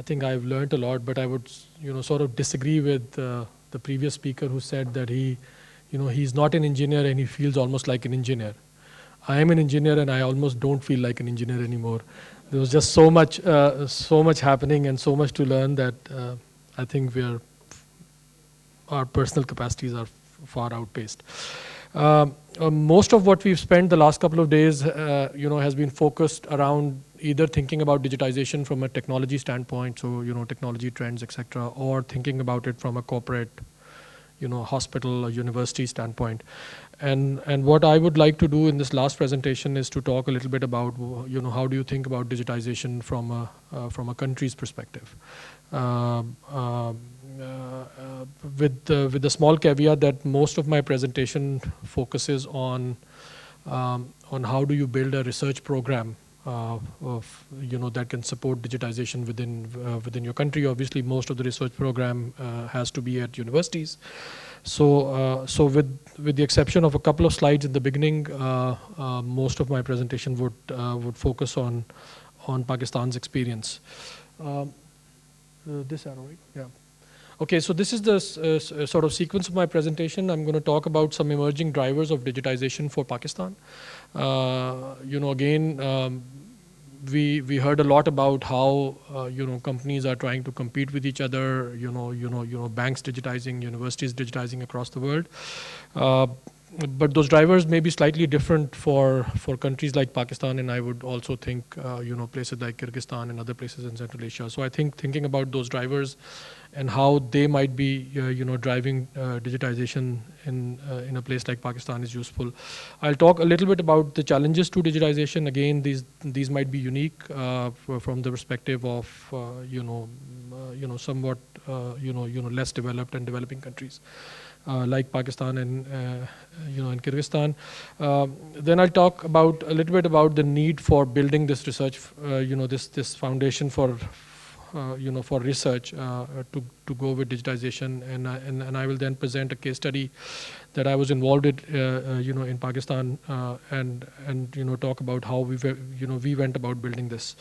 think I've learned a lot, but I would, sort of disagree with the previous speaker who said that he's not an engineer and he feels almost like an engineer. I am an engineer and I almost don't feel like an engineer anymore. There was just so much happening and so much to learn that I think our personal capacities are far outpaced. Most of what we've spent the last couple of days, has been focused around either thinking about digitization from a technology standpoint, so technology trends, etc., or thinking about it from a corporate, hospital or university standpoint. And what I would like to do in this last presentation is to talk a little bit about, how do you think about digitization from a country's perspective. With the small caveat that most of my presentation focuses on how do you build a research program that can support digitization within your country. Obviously, most of the research program has to be at universities. So with the exception of a couple of slides in the beginning, most of my presentation would focus on Pakistan's experience. This arrow, right? Yeah. Okay, so this is the sort of sequence of my presentation. I'm going to talk about some emerging drivers of digitization for Pakistan. Again, we heard a lot about how companies are trying to compete with each other. Banks digitizing, universities digitizing across the world. But those drivers may be slightly different for countries like Pakistan, and I would also think places like Kyrgyzstan and other places in Central Asia. So I think thinking about those drivers and how they might be driving digitization in a place like Pakistan is useful. I'll talk a little bit about the challenges to digitization. Again, these might be unique from the perspective of somewhat less developed and developing countries. Like Pakistan and Kyrgyzstan. Then I'll talk about a little bit about the need for building this research, this foundation for research to go with digitization, and I will then present a case study that I was involved in, in Pakistan, and talk about how we went about building this,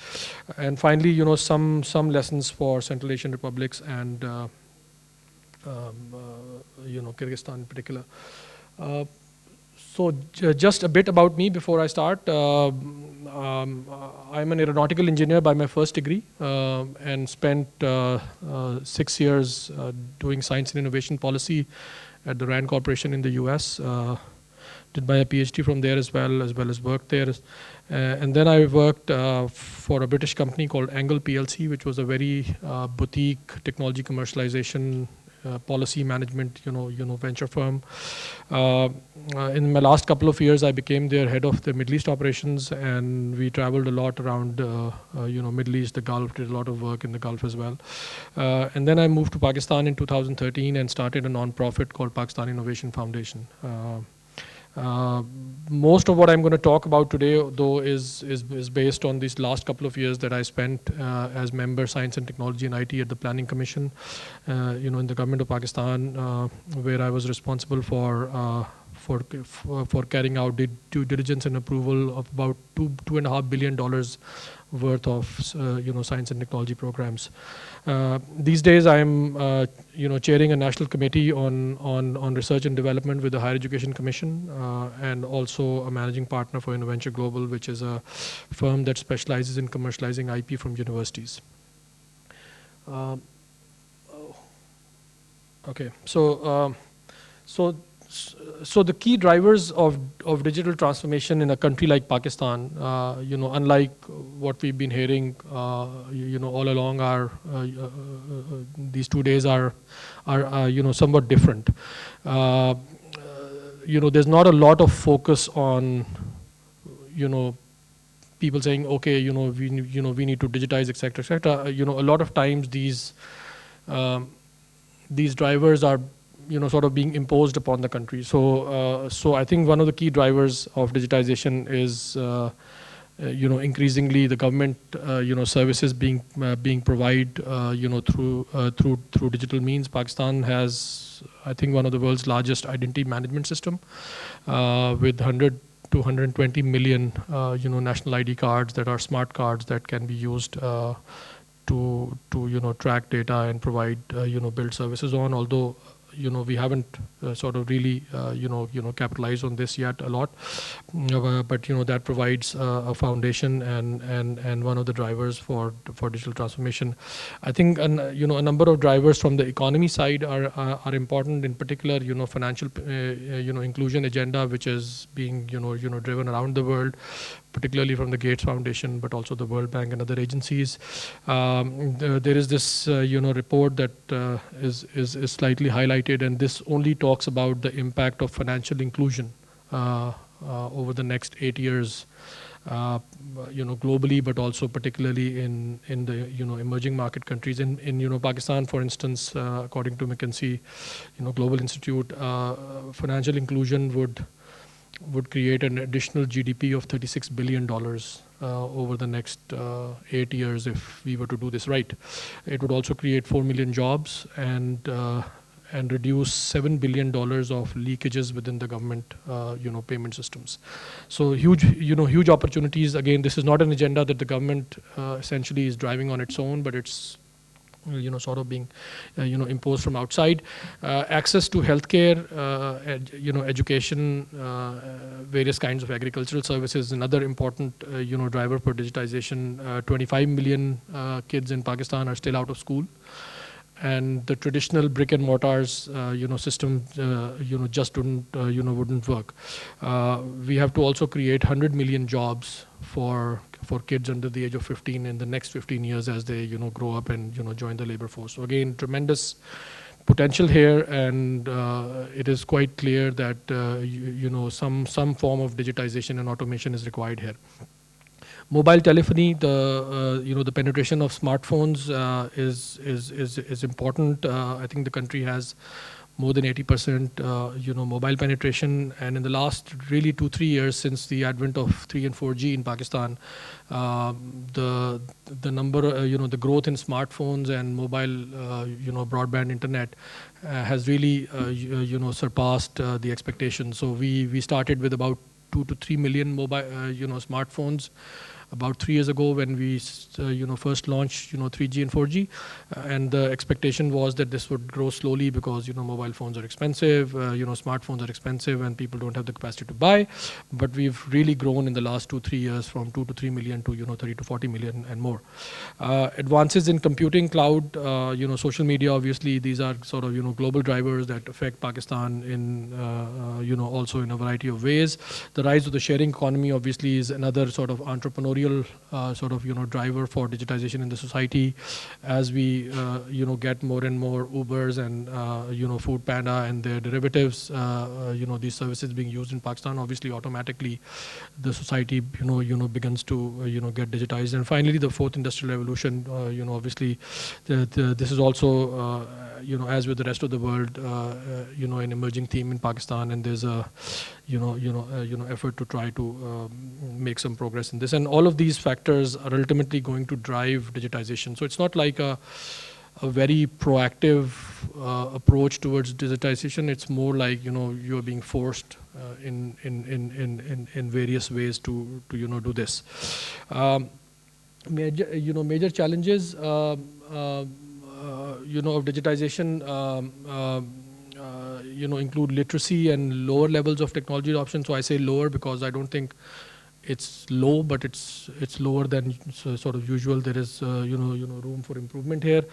and finally, some lessons for Central Asian republics and Kyrgyzstan in particular. So just a bit about me before I start. I'm an aeronautical engineer by my first degree, and spent 6 years doing science and innovation policy at the RAND Corporation in the US. Did my PhD from there as well as worked there. And then I worked for a British company called Angle PLC, which was a very boutique technology commercialization policy management, venture firm. In my last couple of years, I became their head of the Middle East operations, and we traveled a lot around, Middle East, the Gulf, did a lot of work in the Gulf as well. And then I moved to Pakistan in 2013 and started a non-profit called Pakistan Innovation Foundation. Most of what I'm going to talk about today, though, is based on these last couple of years that I spent as member Science and Technology and IT at the Planning Commission, in the government of Pakistan, where I was responsible for carrying out due diligence and approval of about $2.5 billion worth of science and technology programs. These days, I'm chairing a national committee on research and development with the Higher Education Commission, and also a managing partner for INNOVentures Global, which is a firm that specializes in commercializing IP from universities. Okay, so the key drivers of digital transformation in a country like Pakistan, unlike what we've been hearing, all along, these 2 days are somewhat different. There's not a lot of focus on, people saying, okay, we need to digitize, etc., etc. A lot of times these drivers are sort of being imposed upon the country. So I think one of the key drivers of digitization is, increasingly the government, services being provided, through digital means. Pakistan has, I think, one of the world's largest identity management system, with 100 to 120 million, national ID cards that are smart cards that can be used track data and provide build services on. Although we haven't sort of really capitalized on this yet a lot, but that provides a foundation and one of the drivers for digital transformation. I think a number of drivers from the economy side are important. In particular, financial inclusion agenda, which is being driven around the world, particularly from the Gates Foundation, but also the World Bank and other agencies. There is this report that is slightly highlighted, and this only talks about the impact of financial inclusion over the next 8 years, globally, but also particularly in the emerging market countries. In Pakistan, for instance, according to McKinsey, Global Institute, financial inclusion would create an additional GDP of $36 billion over the next 8 years if we were to do this right. It would also create 4 million jobs and reduce $7 billion of leakages within the government payment systems. So huge opportunities. Again, this is not an agenda that the government essentially is driving on its own, but it's sort of being imposed from outside. Access to healthcare, education, various kinds of agricultural services, another important driver for digitization. 25 million kids in Pakistan are still out of school, and the traditional brick and mortars system just wouldn't work. We have to also create 100 million jobs for kids under the age of 15 in the next 15 years as they grow up and join the labor force. So again, tremendous potential here, and it is quite clear that some form of digitization and automation is required here. Mobile telephony, the penetration of smartphones is important. I think the country has more than 80% mobile penetration, and in the last really 2-3 years since the advent of 3 and 4G in Pakistan, the number the growth in smartphones and mobile broadband internet has really surpassed the expectations. So we started with about 2 to 3 million mobile smartphones about 3 years ago when we first launched 3G and 4G, and the expectation was that this would grow slowly because mobile phones are expensive, smartphones are expensive, and people don't have the capacity to buy. But we've really grown in the last 2-3 years from 2 to 3 million to 30 to 40 million and more. Advances in computing, cloud, social media, obviously these are sort of global drivers that affect Pakistan in also in a variety of ways. The rise of the sharing economy obviously is another sort of entrepreneurial driver for digitization in the society. As we get more and more Ubers and Food Panda and their derivatives, these services being used in Pakistan, obviously automatically the society begins to get digitized. And finally, the fourth industrial revolution, obviously this is also as with the rest of the world, an emerging theme in Pakistan, and there's a effort to try to make some progress in this. And all of these factors are ultimately going to drive digitization. So it's not like a very proactive approach towards digitization. It's more like you are being forced in various ways to do this. Major challenges of digitization include literacy and lower levels of technology adoption. So I say lower because I don't think it's low, but it's lower than sort of usual. There is room for improvement here.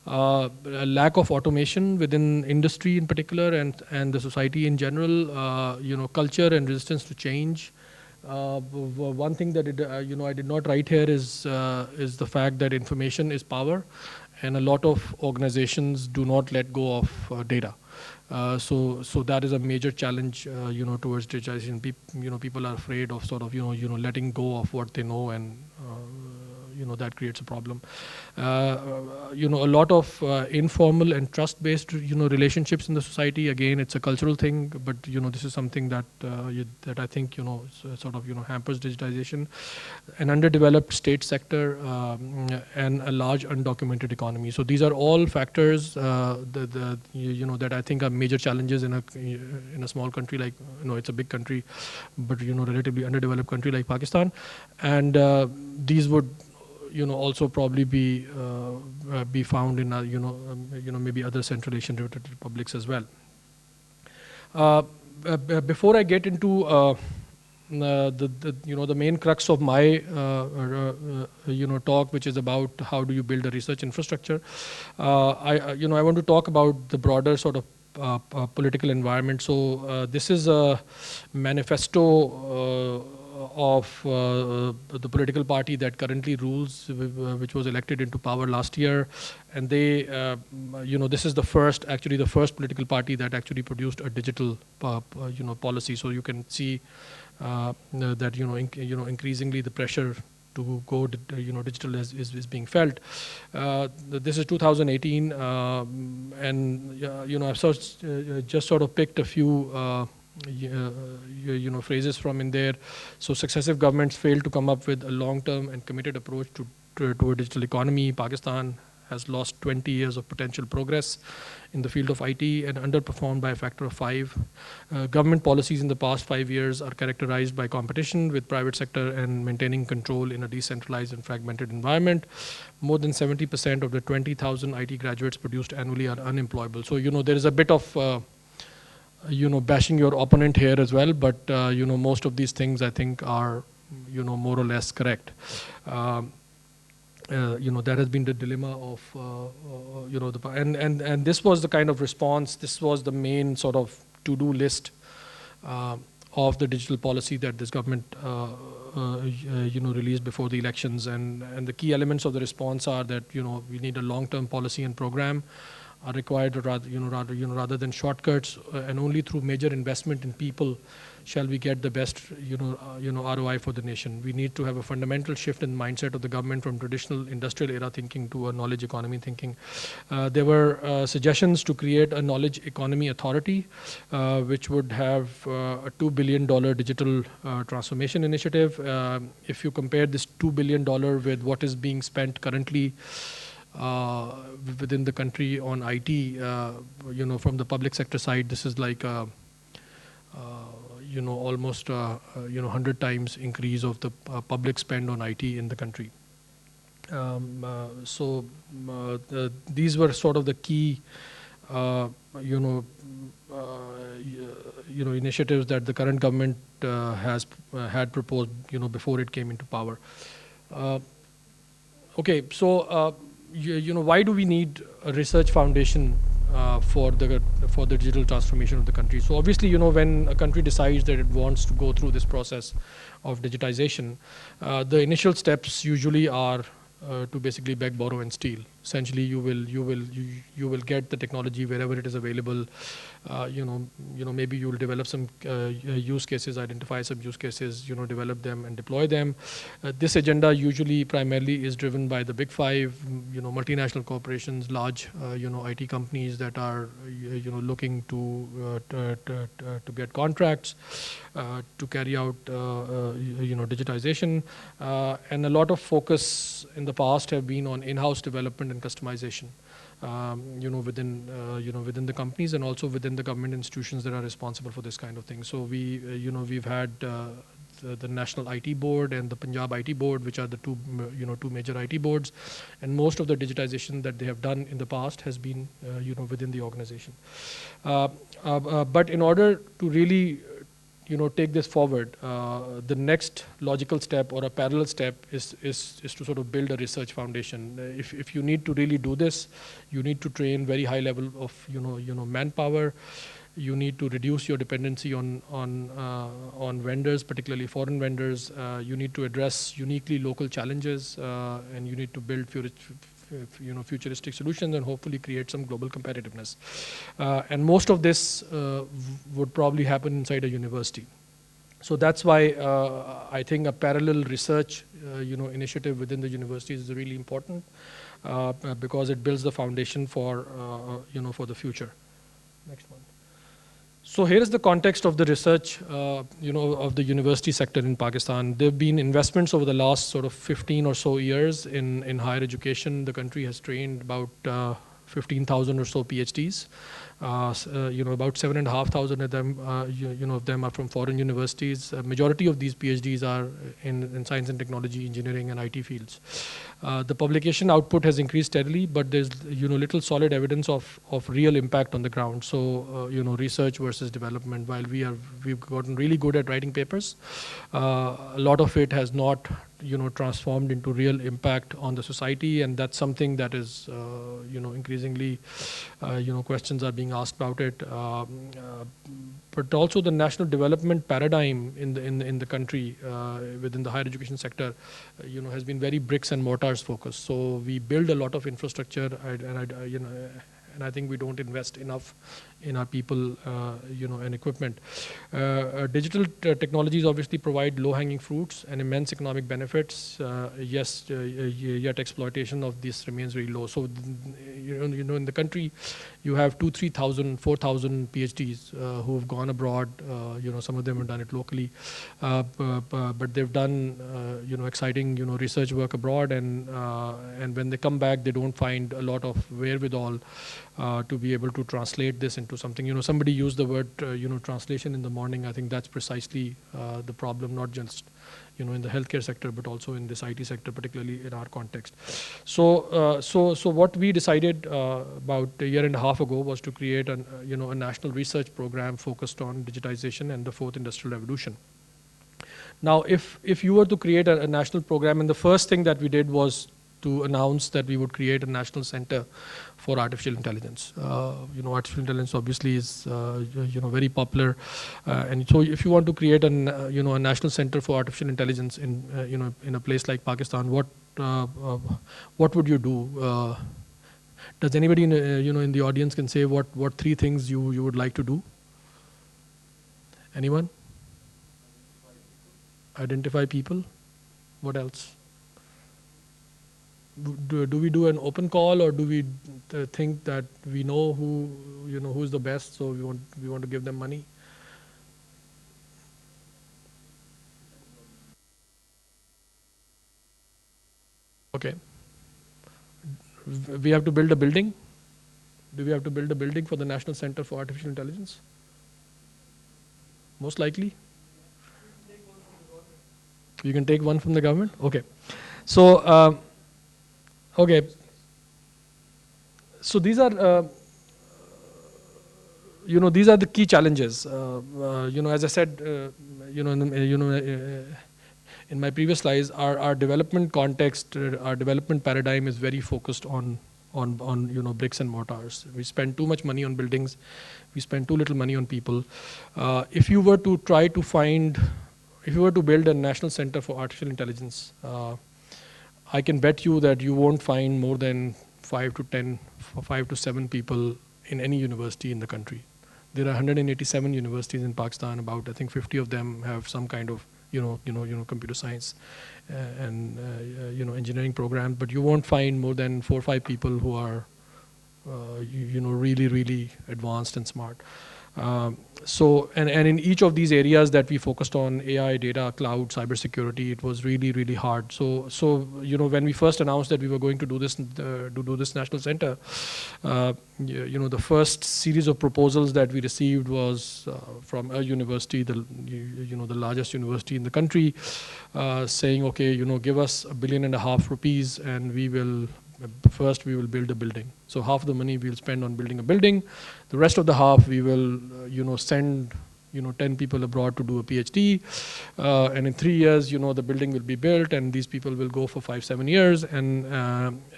A lack of automation within industry in particular and the society in general. Culture and resistance to change. One thing that I did not write here is the fact that information is power, and a lot of organizations do not let go of data. So that is a major challenge, towards digitization. People are afraid of sort of, letting go of what they know, and that creates a problem. A lot of informal and trust-based, relationships in the society. Again, it's a cultural thing, but this is something that that I think sort of hampers digitization. An underdeveloped state sector and a large undocumented economy. So these are all factors that I think are major challenges in a small country like it's a big country, but relatively underdeveloped country like Pakistan, and these would also probably be found in maybe other Central Asian republics as well. Before I get into the main crux of my talk, which is about how do you build a research infrastructure, I want to talk about the broader sort of political environment. So this is a manifesto of the political party that currently rules, which was elected into power last year, and they, this is the first political party that actually produced a digital, policy. So you can see that increasingly the pressure to go digital is being felt. This is 2018, and I've just sort of picked a few phrases from in there. So successive governments failed to come up with a long-term and committed approach to a digital economy. Pakistan has lost 20 years of potential progress in the field of IT and underperformed by a factor of 5. Government policies in the past 5 years are characterized by competition with private sector and maintaining control in a decentralized and fragmented environment. More than 70% of the 20,000 IT graduates produced annually are unemployable. So, there is a bit of bashing your opponent here as well, but most of these things I think are more or less correct. That has been the dilemma of and this was the kind of response. This was the main sort of to-do list of the digital policy that this government released before the elections. And the key elements of the response are that we need a long-term policy and program are required rather than shortcuts, and only through major investment in people shall we get the best ROI for the nation. We need to have a fundamental shift in mindset of the government from traditional industrial era thinking to a knowledge economy thinking. There were suggestions to create a knowledge economy authority, which would have a $2 billion digital transformation initiative. If you compare this $2 billion with what is being spent currently within the country on IT, from the public sector side, this is like almost 100 times increase of the public spend on IT in the country. These were sort of the key initiatives that the current government had proposed before it came into power. Okay, so why do we need a research foundation for the digital transformation of the country? So obviously, when a country decides that it wants to go through this process of digitization, the initial steps usually are to basically beg, borrow, and steal. Essentially, you will get the technology wherever it is available. Maybe you will develop some use cases, identify some use cases, develop them and deploy them. This agenda usually primarily is driven by the big five, multinational corporations, large, IT companies that are, looking to get contracts to carry out, digitization, and a lot of focus in the past have been on in-house development and customization, within the companies and also within the government institutions that are responsible for this kind of thing. So we've had the National IT Board and the Punjab IT Board, which are the two major IT boards, and most of the digitization that they have done in the past has been within the organization. But in order to really take this forward, the next logical step or a parallel step is to sort of build a research foundation. If you need to really do this, you need to train very high level of manpower. You need to reduce your dependency on vendors, particularly foreign vendors. You need to address uniquely local challenges, and you need to build futuristic solutions and hopefully create some global competitiveness. And most of this would probably happen inside a university. So that's why I think a parallel research initiative within the universities is really important, because it builds the foundation for for the future. Next one. So here is the context of the research, of the university sector in Pakistan. There have been investments over the last sort of 15 or so years in higher education. The country has trained about 15,000 or so PhDs. About 7,500 of them, of them are from foreign universities. Majority of these PhDs are in science and technology, engineering, and IT fields. The publication output has increased steadily, but there's little solid evidence of real impact on the ground. So research versus development. While we've gotten really good at writing papers, a lot of it has not transformed into real impact on the society, and that's something that is increasingly questions are being asked about it. But also the national development paradigm in the country within the higher education sector has been very bricks and mortars focused. So we build a lot of infrastructure, and I think we don't invest enough in our people, and equipment. Digital technologies obviously provide low-hanging fruits and immense economic benefits. Yes, yet exploitation of this remains very low. So, in the country, you have 3,000, 4,000 PhDs who have gone abroad. Some of them have done it locally, but they've done, exciting, research work abroad, and when they come back, they don't find a lot of wherewithal to be able to translate this into something. Somebody used the word, translation in the morning. I think that's precisely the problem, not just, in the healthcare sector, but also in this IT sector, particularly in our context. So what we decided about a year and a half ago was to create a national research program focused on digitization and the fourth industrial revolution. Now, if you were to create a national program, and the first thing that we did was to announce that we would create a national center for artificial intelligence. Artificial intelligence obviously is very popular, and so if you want to create a national center for artificial intelligence in a place like Pakistan, what would you do? Does anybody in the audience can say what three things you would like to do? Anyone? Identify people. What else? Do we do an open call, or do we think that we know who's the best, so we want to give them money? Okay. We have to build a building. Do we have to build a building for the National Center for Artificial Intelligence? Most likely. You can take one from the government. Okay. So. Okay, so these are, these are the key challenges. As I said, in my previous slides, our development context, our development paradigm is very focused on bricks and mortars. We spend too much money on buildings. We spend too little money on people. If you were to build a national center for artificial intelligence, I can bet you that you won't find more than 5 to 7 people in any university in the country. There are 187 universities in Pakistan. About, I think, 50 of them have some kind of computer science and engineering program. But you won't find more than 4 or 5 people who are really, really advanced and smart. So in each of these areas that we focused on, AI, data, cloud, cybersecurity, it was really, really hard. So when we first announced that we were going to do this national center, the first series of proposals that we received was from a university, the largest university in the country, saying, okay, give us $1.5 billion rupees, and we will build a building. So half the money we'll spend on building a building. The rest of the half we will, send 10 people abroad to do a PhD, and in 3 years, the building will be built, and these people will go for 5-7 years, and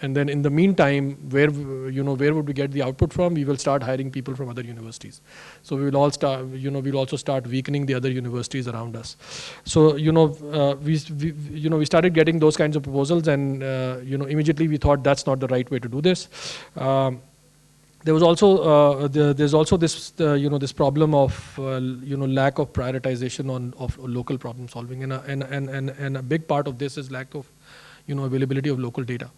then in the meantime, where would we get the output from? We will start hiring people from other universities. So we will all start, we'll also start weakening the other universities around us. So we started getting those kinds of proposals, and immediately we thought that's not the right way to do this. There was also there's also this this problem of lack of prioritization of local problem solving, and a big part of this is lack of availability of local data.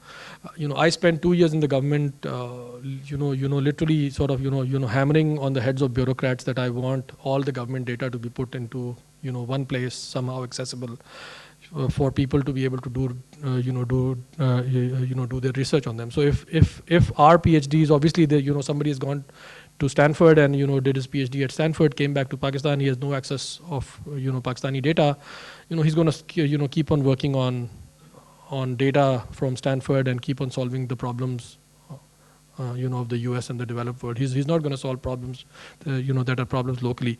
I spent 2 years in the government, literally sort of hammering on the heads of bureaucrats that I want all the government data to be put into one place, somehow accessible, for people to be able to do do their research on them. So if our PhDs, obviously somebody has gone to Stanford and did his PhD at Stanford, came back to Pakistan. He has no access of Pakistani data. He's going to keep on working on data from Stanford and keep on solving the problems of the US and the developed world. He's not going to solve problems that are problems locally.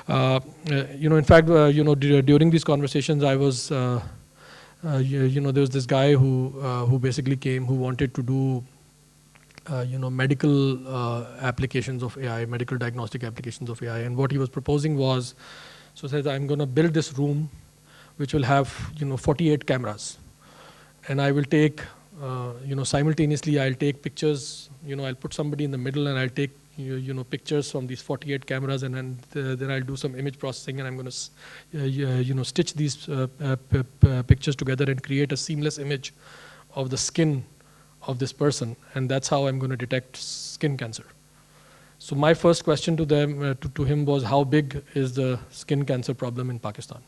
In fact, during these conversations, I was there was this guy who basically came, who wanted to do medical applications of AI, medical diagnostic applications of AI. And what he was proposing was, so says, I'm going to build this room which will have 48 cameras, and I will take simultaneously I'll take pictures. I'll put somebody in the middle and I'll take pictures from these 48 cameras, and then I'll do some image processing, and I'm going to stitch these pictures together and create a seamless image of the skin of this person, and that's how I'm going to detect skin cancer. So my first question to them, to him, was, how big is the skin cancer problem in Pakistan?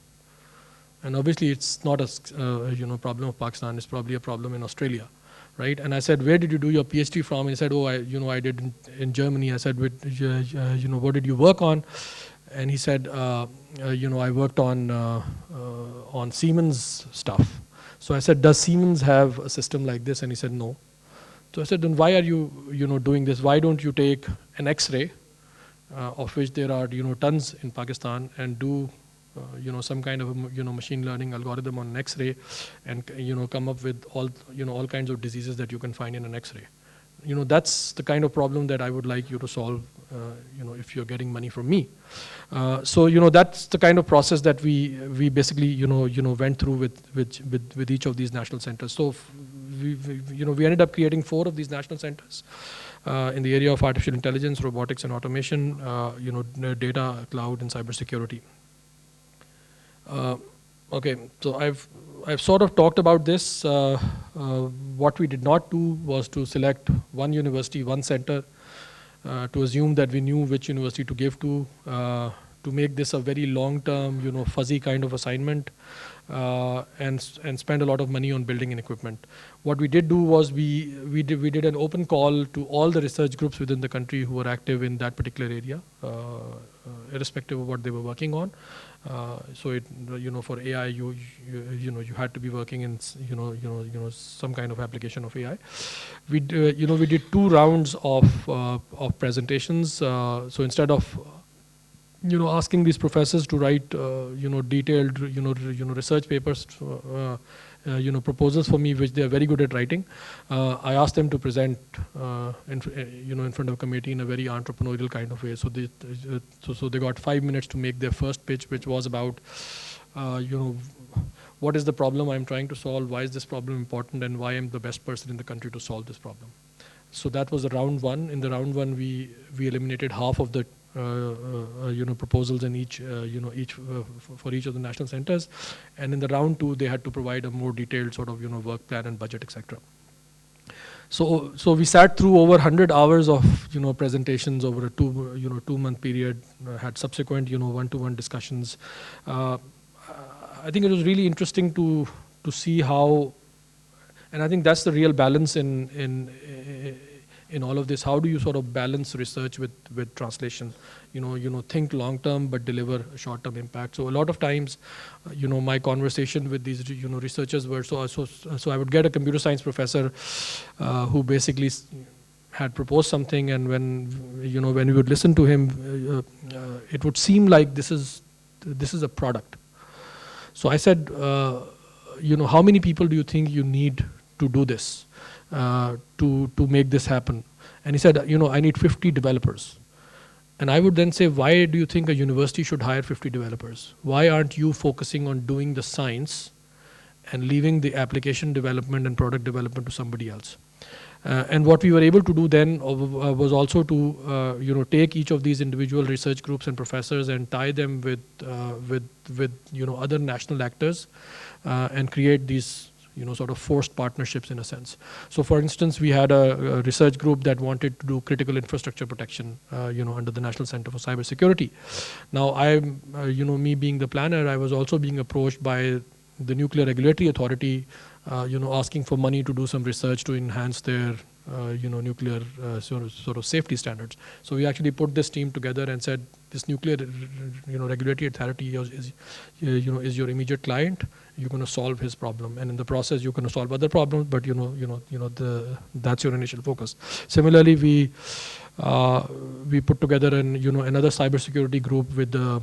And obviously, it's not a problem of Pakistan. It's probably a problem in Australia, right? And I said, where did you do your PhD from? And he said, oh, I did in Germany. I said, what did you work on? And he said, I worked on Siemens stuff. So I said, does Siemens have a system like this? And he said, no. So I said, then why are you, doing this? Why don't you take an X-ray, of which there are, tons in Pakistan, and do, some kind of a, machine learning algorithm on an X-ray, and, come up with all kinds of diseases that you can find in an X-ray. That's the kind of problem that I would like you to solve, if you're getting money from me. So that's the kind of process that we basically went through with each of these national centers. So we ended up creating 4 of these national centers in the area of artificial intelligence, robotics and automation, data, cloud, and cybersecurity. Okay, so I've sort of talked about this. What we did not do was to select one university, one center, to assume that we knew which university to give to make this a very long-term, fuzzy kind of assignment, and spend a lot of money on building and equipment. What we did do was we did an open call to all the research groups within the country who were active in that particular area, irrespective of what they were working on. So it, for AI, you had to be working in some kind of application of AI. We did 2 rounds of presentations. So instead of asking these professors to write detailed research papers, proposals for me, which they are very good at writing, I asked them to present in front of a committee in a very entrepreneurial kind of way. So they got 5 minutes to make their first pitch, which was about what is the problem I'm trying to solve, why is this problem important, and why I'm the best person in the country to solve this problem. So that was the round 1. In the round 1, we eliminated half of the proposals in each for each of the national centers, and in the round 2 they had to provide a more detailed sort of work plan and budget, etc. So we sat through over 100 hours of presentations over a 2-month period, had subsequent one-to-one discussions. I think it was really interesting to see how, and I think that's the real balance in all of this. How do you sort of balance research with translation? Think long term but deliver short term impact. So a lot of times, my conversation with these researchers were so I would get a computer science professor who basically had proposed something, and when we would listen to him, it would seem like this is a product. So I said, how many people do you think you need to do this? To make this happen? And he said, I need 50 developers. And I would then say, why do you think a university should hire 50 developers? Why aren't you focusing on doing the science and leaving the application development and product development to somebody else? And what we were able to do then was also to take each of these individual research groups and professors and tie them with other national actors, and create these sort of forced partnerships in a sense. So for instance, we had a research group that wanted to do critical infrastructure protection, under the National Center for Cybersecurity. Now me being the planner, I was also being approached by the Nuclear Regulatory Authority, asking for money to do some research to enhance their nuclear sort of safety standards. So we actually put this team together and said, this nuclear regulatory authority is your immediate client. You're going to solve his problem, and in the process you're going to solve other problems, but that's your initial focus. Similarly, we put together another cybersecurity group with the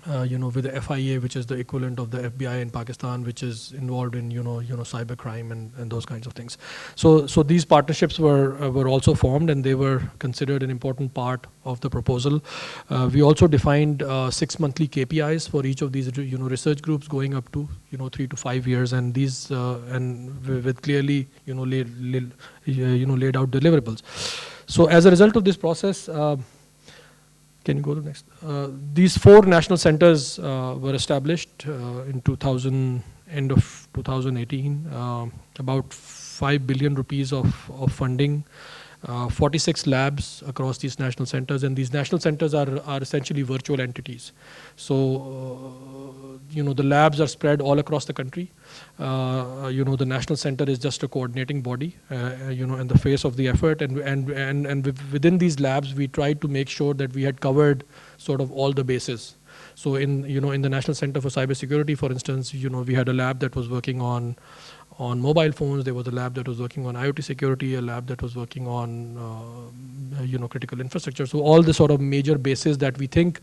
with the FIA, which is the equivalent of the FBI in Pakistan, which is involved in cybercrime and those kinds of things. So these partnerships were also formed, and they were considered an important part of the proposal. We also defined 6 monthly KPIs for each of these research groups, going up to 3 to 5 years, and these and with clearly laid out deliverables. So as a result of this process. Can you go to the next? These 4 national centers were established in end of 2018. About 5 billion rupees of funding, 46 labs across these national centers, and these national centers are essentially virtual entities. So the labs are spread all across the country. The national center is just a coordinating body, and the face of the effort. And within these labs, we tried to make sure that we had covered sort of all the bases. So in the National Center for Cybersecurity, for instance, we had a lab that was working on mobile phones. There was a lab that was working on IoT security, a lab that was working on critical infrastructure. So all the sort of major bases that we think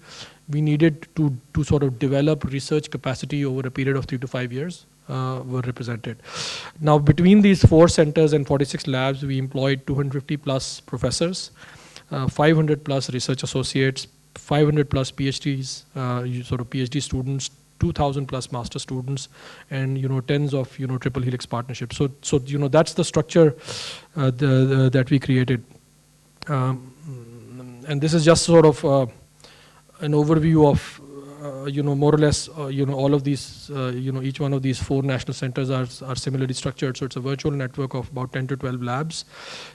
we needed to sort of develop research capacity over a period of 3 to 5 years were represented. Now, between these 4 centers and 46 labs, we employed 250 plus professors, 500 plus research associates, 500 plus PhDs, PhD students, 2,000 plus master students, and tens of triple helix partnerships. So that's the structure that we created, and this is just sort of an overview of more or less all of these each one of these 4 national centers are similarly structured. So it's a virtual network of about 10 to 12 labs,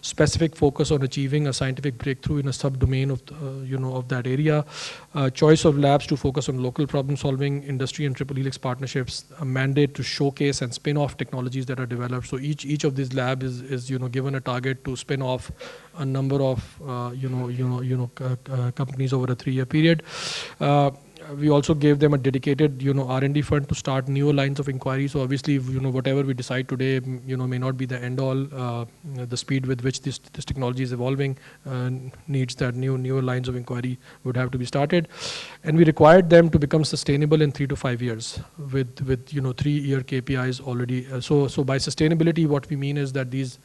specific focus on achieving a scientific breakthrough in a subdomain of of that area, choice of labs to focus on local problem solving, industry and triple helix partnerships, a mandate to showcase and spin off technologies that are developed. So each of these labs is given a target to spin off a number of companies over a 3-year period. We also gave them a dedicated, R&D fund to start newer lines of inquiry. So obviously, whatever we decide today, may not be the end all. The speed with which this technology is evolving needs that newer lines of inquiry would have to be started. And we required them to become sustainable in 3 to 5 years with 3-year KPIs already. So by sustainability, what we mean is that these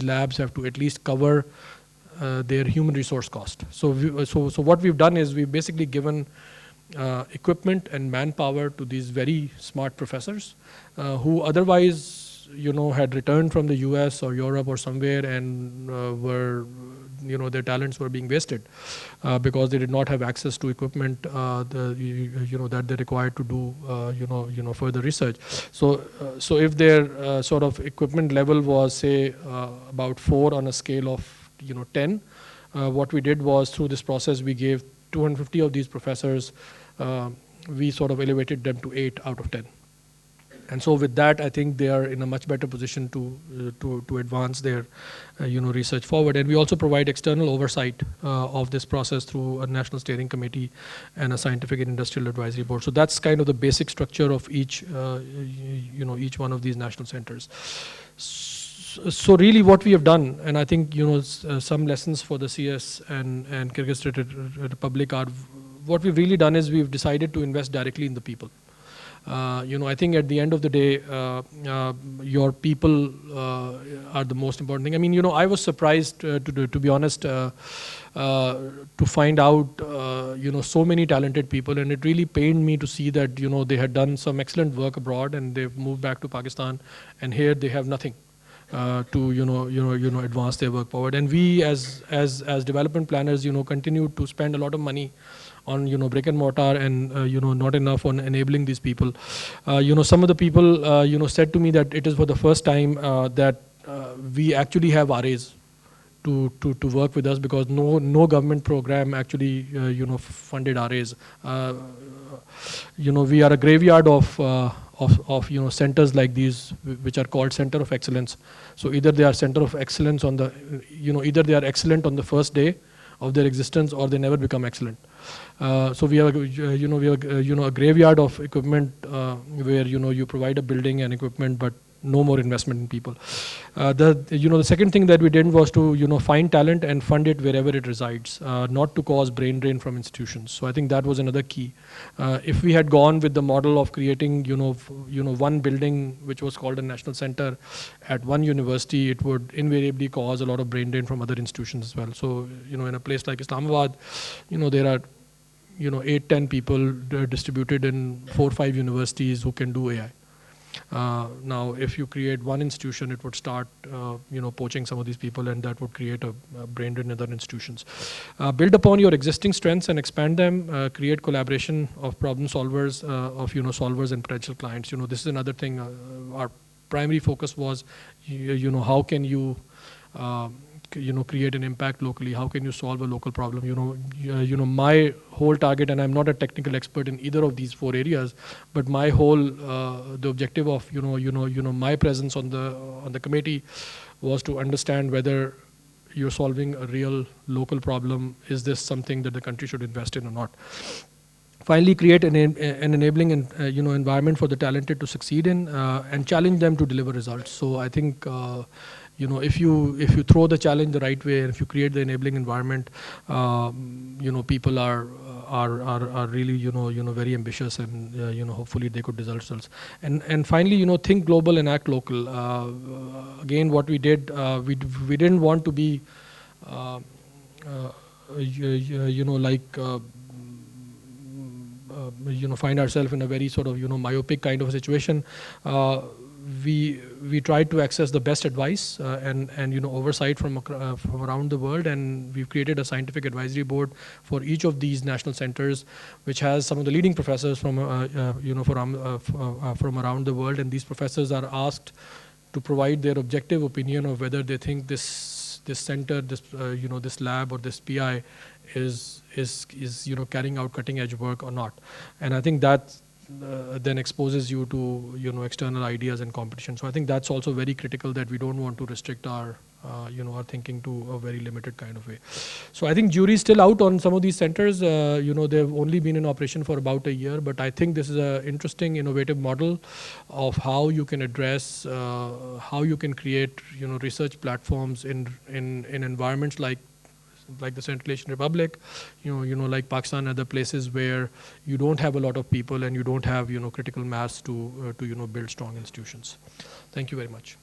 labs have to at least cover their human resource cost. So what we've done is we've basically given equipment and manpower to these very smart professors who otherwise had returned from the US or Europe or somewhere and were their talents were being wasted because they did not have access to equipment that they required to do further research. So if their sort of equipment level was say about 4 on a scale of 10, what we did was through this process we gave 250 of these professors, we sort of elevated them to 8 out of 10. And so with that, I think they are in a much better position to advance their research forward. And we also provide external oversight of this process through a national steering committee and a scientific and industrial advisory board. So that's kind of the basic structure of each one of these national centers. So really what we have done, and I think some lessons for the CS and Kyrgyz Republic are, what we've really done is we've decided to invest directly in the people. I think at the end of the day, your people are the most important thing. I mean, I was surprised, to be honest, to find out, so many talented people, and it really pained me to see that, they had done some excellent work abroad and they've moved back to Pakistan, and here they have nothing. To advance their work forward, and we as development planners continue to spend a lot of money on brick and mortar and not enough on enabling these people. Some of the people said to me that it is for the first time that we actually have RAs to work with us, because no government program actually funded RAs. We are a graveyard of of centers like these, which are called center of excellence. So either they are center of excellence on the, either they are excellent on the first day of their existence, or they never become excellent. So we have a graveyard of equipment where you provide a building and equipment, but no more investment in people. The second thing that we did was to find talent and fund it wherever it resides, not to cause brain drain from institutions. So I think that was another key. If we had gone with the model of creating one building which was called a national center at one university, it would invariably cause a lot of brain drain from other institutions as well. So in a place like Islamabad, there are 8-10 people distributed in 4-5 universities who can do AI. Now, if you create one institution, it would start, poaching some of these people, and that would create a brain drain in other institutions. Build upon your existing strengths and expand them. Create collaboration of problem solvers, solvers and potential clients. This is another thing. Our primary focus was, how can you create an impact locally? How can you solve a local problem? My whole target, and I'm not a technical expert in either of these 4 areas, but my whole the objective of my presence on the committee was to understand whether you're solving a real local problem. Is this something that the country should invest in or not? Finally, create an enabling environment for the talented to succeed in, and challenge them to deliver results. So I think if you throw the challenge the right way, and if you create the enabling environment, people are really very ambitious, and hopefully they could result results. And finally, think global and act local. Again, what we did, we didn't want to be find ourselves in a very sort of myopic kind of a situation. We tried to access the best advice and oversight from around the world, and we've created a scientific advisory board for each of these national centers, which has some of the leading professors from around the world, and these professors are asked to provide their objective opinion of whether they think this center, this lab or this PI is carrying out cutting edge work or not. And I think that then exposes you to external ideas and competition. So I think that's also very critical, that we don't want to restrict our our thinking to a very limited kind of way. So I think jury's still out on some of these centers. They've only been in operation for about a year, but I think this is an interesting, innovative model of how you can address, how you can create research platforms in environments like the Central Asian Republic, like Pakistan, other places where you don't have a lot of people and you don't have critical mass to build strong institutions. Thank you very much.